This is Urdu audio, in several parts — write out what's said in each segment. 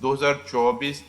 2024,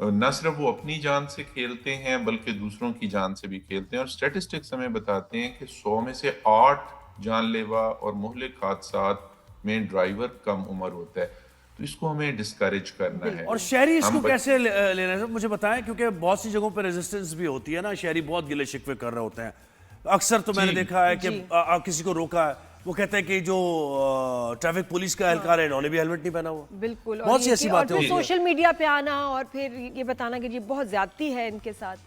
نہ صرف وہ اپنی جان سے کھیلتے ہیں بلکہ دوسروں کی جان سے بھی کھیلتے ہیں، اور اسٹیٹسٹکس ہمیں بتاتے ہیں کہ 100 میں سے 8 جان لیوا اور مہلک حادثات میں ڈرائیور کم عمر ہوتا ہے، تو اس کو ہمیں ڈسکریج کرنا ہے۔ اور شہری اس کو کیسے لینا ہے مجھے بتائیں، کیونکہ بہت سی جگہوں پہ ریزسٹنس بھی ہوتی ہے نا، شہری بہت گلے شکوے کر رہے ہوتے ہیں۔ اکثر تو میں نے دیکھا ہے کہ کسی کو روکا ہے، وہ کہتے ہیں کہ جو ٹریفک پولیس کا اہلکار ہے انہوں نے بھی ہیلمٹ نہیں پہنا ہوا۔ بالکل، بہت سی ایسی باتیں ہوتی ہیں، سوشل میڈیا پہ آنا اور پھر یہ بتانا کہ یہ بہت زیادتی ہے ان کے ساتھ۔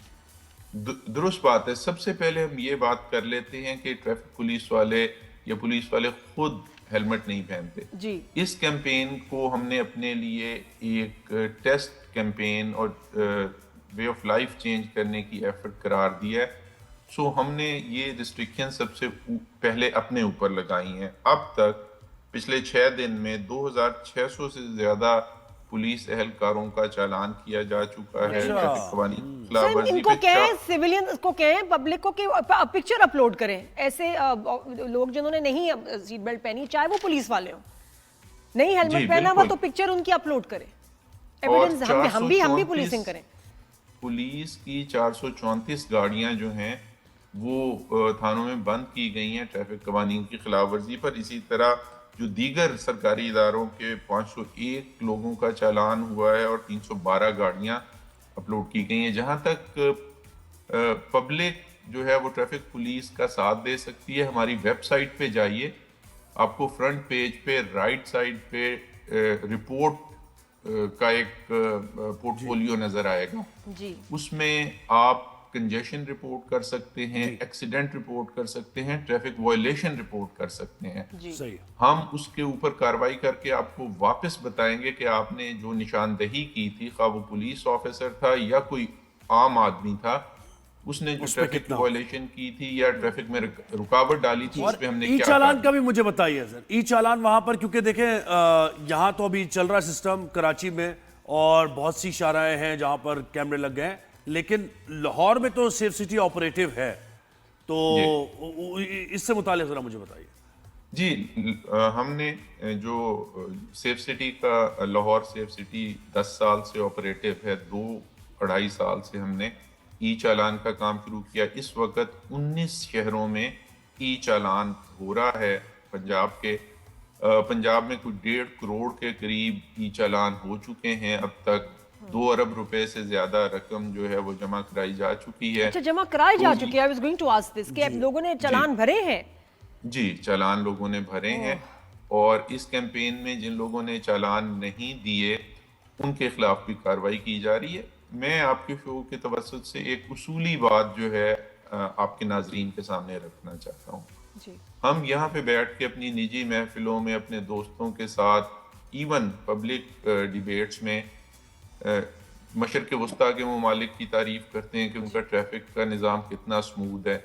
درست بات ہے۔ سب سے پہلے ہم یہ بات کر لیتے ہیں کہ ٹریفک پولیس والے یا پولیس والے خود ہیلمٹ نہیں پہنتے۔ جی، اس کیمپین کو ہم نے اپنے لیے ایک ٹیسٹ کیمپین اور وے آف لائف چینج کرنے کی ایفرٹ قرار دیا ہے۔ سو ہم نے یہ ریسٹرکشن سب سے پہلے اپنے اوپر لگائی ہیں۔ اب تک پچھلے 6 دن میں 2600 سے زیادہ پولیس اہلکاروں کا چالان کیا جا چکا ہے ٹریفک قوانین کی خلاف ورزی ان کو کہیں سیویلین کو کہیں پبلک کو کہ پکچر اپلوڈ کریں، ایسے لوگ جنہوں نے نہیں سیٹ بیلٹ پہنی، چاہے وہ پولیس والے ہوں، نہیں ہیلمٹ پہنا ہوا تو پکچر ان کی اپلوڈ کریں، ایویڈنس ہم بھی پولیسنگ کریں۔ پولیس کی 434 گاڑیاں جو ہیں وہ تھانوں میں بند کی گئی ہیں ٹریفک قوانین کی خلاف ورزی پر۔ اسی طرح جو دیگر سرکاری اداروں کے 501 لوگوں کا چالان ہوا ہے اور 312 گاڑیاں اپلوڈ کی گئی ہیں۔ جہاں تک پبلک جو ہے وہ ٹریفک پولیس کا ساتھ دے سکتی ہے، ہماری ویب سائٹ پہ جائیے، آپ کو فرنٹ پیج پہ رائٹ سائڈ پہ رپورٹ کا ایک پورٹ فولیو نظر آئے گا۔ جی، اس میں آپ کنجیشن رپورٹ کر سکتے ہیں، ایکسیڈنٹ رپورٹ کر سکتے ہیں، ٹریفک وائلیشن رپورٹ کر سکتے ہیں۔ صحیح، ہم اس کے اوپر کارروائی کر کے آپ کو واپس بتائیں گے کہ آپ نے جو نشاندہی کی تھی، خواہ وہ پولیس آفیسر تھا یا کوئی عام آدمی تھا، اس نے جو ٹریفک وائلیشن کی تھی یا ٹریفک میں رکاوٹ ڈالی تھی، اس پہ ہم نے ای کیا چالان کا بھی مجھے بتائیے سر۔ ای چالان وہاں پر، کیونکہ دیکھیں یہاں تو ابھی چل رہا سسٹم کراچی میں اور بہت سی شاہراہیں ہیں جہاں پر کیمرے لگ گئے ہیں، لیکن لاہور میں تو سیف سٹی آپریٹو ہے، تو اس سے متعلق ذرا مجھے بتائیے۔ جی، ہم نے جو سیف سٹی کا لاہور سیف سٹی 10 سال سے آپریٹو ہے، 2-2.5 سال سے ہم نے ای چالان کا کام شروع کیا۔ اس وقت 19 شہروں میں ای چالان ہو رہا ہے پنجاب کے۔ پنجاب میں کوئی 1.5 کروڑ کے قریب ای چالان ہو چکے ہیں، اب تک 2 ارب روپے سے زیادہ رقم جو ہے وہ جمع کرائی جا چکی ہے۔ اچھا، جمع کرائی جا چکی ہے۔ I was going to ask this کہ لوگوں نے چالان بھرے ہیں؟ جی، چالان لوگوں نے بھرے ہیں، اور اس کیمپین میں جن لوگوں نے چالان نہیں دیے ان کے خلاف بھی کارروائی کی جا رہی ہے۔ میں آپ کے شو کے توسط سے ایک اصولی بات جو ہے آپ کے ناظرین کے سامنے رکھنا چاہتا ہوں۔ جی، ہم یہاں پہ بیٹھ کے اپنی نجی محفلوں میں اپنے دوستوں کے ساتھ، ایون پبلک ڈیبیٹس میں مشرق وسطیٰ کے ممالک کی تعریف کرتے ہیں کہ ان کا ٹریفک کا نظام کتنا سموتھ ہے۔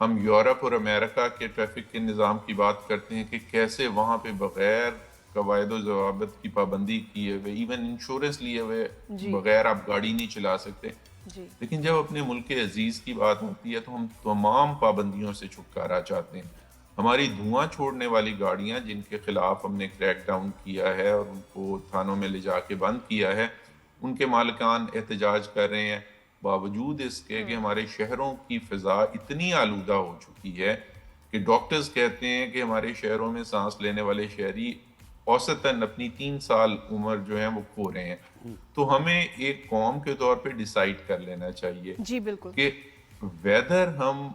ہم یورپ اور امریکہ کے ٹریفک کے نظام کی بات کرتے ہیں کہ کیسے وہاں پہ بغیر قواعد و ضوابط کی پابندی کیے ہوئے، ایون انشورنس لیے ہوئے بغیر آپ گاڑی نہیں چلا سکتے۔ لیکن جب اپنے ملک عزیز کی بات ہوتی ہے تو ہم تمام پابندیوں سے چھٹکارا چاہتے ہیں۔ ہماری دھواں چھوڑنے والی گاڑیاں جن کے خلاف ہم نے کریک ڈاؤن کیا ہے اور ان کو تھانوں میں لے جا کے بند کیا ہے، ان کے مالکان احتجاج کر رہے ہیں، باوجود اس کے کہ ہمارے شہروں کی فضا اتنی آلودہ ہو چکی ہے کہ ڈاکٹرز کہتے ہیں کہ ہمارے شہروں میں سانس لینے والے شہری اوسطاً اپنی 3 سال عمر جو ہیں وہ کھو رہے ہیں۔ تو ہمیں ایک قوم کے طور پہ ڈیسائیڈ کر لینا چاہیے جی بالکل، کہ ویدر ہم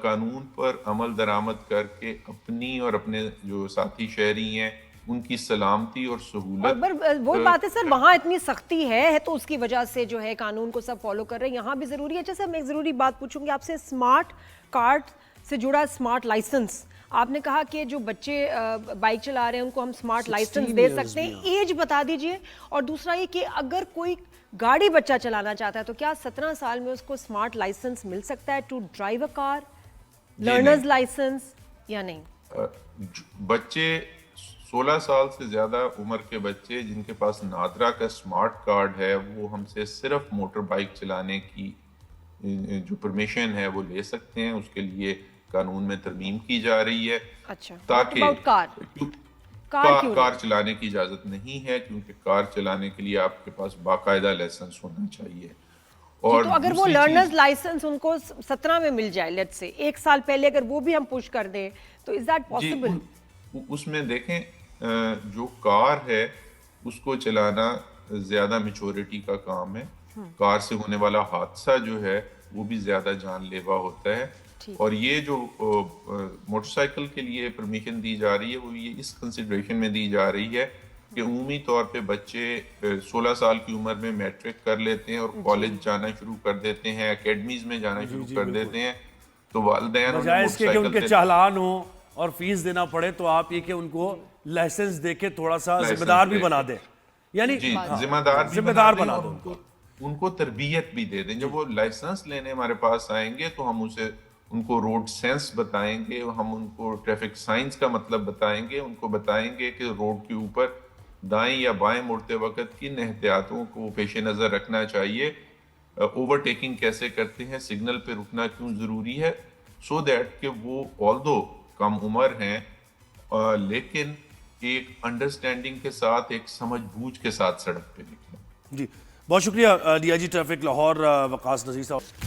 قانون پر عمل درآمد کر کے اپنی اور اپنے جو ساتھی شہری ہیں ان کی سلامتی اور سہولت، وہی بات ہے سر، وہاں اتنی سختی ہے تو اس کی وجہ سے جو ہے قانون کو سب فالو کر رہے ہیں، یہاں بھی ضروری ہے۔ جیسے میں ایک ضروری بات پوچھوں گی آپ سے، اسمارٹ کارڈ سے جڑا اسمارٹ لائسنس، آپ نے کہا کہ جو بچے بائک چلا رہے ہیں ان کو ہم اسمارٹ لائسنس دے سکتے ہیں، ایج بتا دیجئے۔ اور دوسرا یہ کہ اگر کوئی گاڑی بچہ چلانا چاہتا ہے تو کیا 17 سال میں اس کو اسمارٹ لائسنس مل سکتا ہے to drive a car, learners licence, یا نہیں؟ بچے 16 سال سے زیادہ عمر کے بچے جن کے پاس نادرا کا اسمارٹ کارڈ ہے، وہ ہم سے صرف موٹر بائک چلانے کی جو پرمیشن ہے وہ لے سکتے ہیں۔ اس کے لیے قانون میں ترمیم کی جا رہی ہے اچھا، تاکہ کار چلانے کی اجازت نہیں ہے، کیونکہ کار چلانے کے لیے آپ کے پاس باقاعدہ لائسنس ہونا چاہیے. اور تو اگر وہ لرنرز لائسنس ان کو 17 میں مل جائے، لیٹ سے 1 سال پہلے اگر وہ بھی ہم پش کر دیں تو از دیٹ پاسبل؟ اس میں دیکھیں جو کار ہے اس کو چلانا زیادہ میچورٹی کا کام ہے. کار سے ہونے والا حادثہ جو ہے وہ بھی زیادہ جان لیوا ہوتا ہے. اور یہ جو موٹر سائیکل کے لیے پرمیشن دی جا رہی ہے وہ یہ اس کنسیڈریشن میں دی جا رہی ہے کہ عمومی طور پہ بچے 16 سال کی عمر میں میٹرک کر لیتے ہیں اور کالج جانا شروع کر دیتے ہیں، اکیڈمیز میں جانا شروع کر دیتے ہیں. تو والدین بجائے اس کے کہ ان کے چالان ہوں اور فیس دینا پڑے، تو آپ یہ کہ ان کو لائسنس دے کے تھوڑا سا ذمہ دار بھی بنا دیں، یعنی ذمہ دار بنا دیں، ان کو تربیت بھی دے دیں. جب وہ لائسنس لینے ہمارے پاس آئیں گے تو ہم ان کو روڈ سینس بتائیں گے، ہم ان کو ٹریفک سائنس کا مطلب بتائیں گے، ان کو بتائیں گے کہ روڈ کے اوپر دائیں یا بائیں مڑتے وقت کن احتیاطوں کو پیش نظر رکھنا چاہیے، اوورٹیکنگ کیسے کرتے ہیں، سگنل پہ رکنا کیوں ضروری ہے، سو دیٹ کہ وہ آلدو کم عمر ہیں لیکن ایک انڈرسٹینڈنگ کے ساتھ، ایک سمجھ بوجھ کے ساتھ سڑک پہ نکلیں. جی بہت شکریہ D I G traffic Lahore Waqas Nazir صاحب.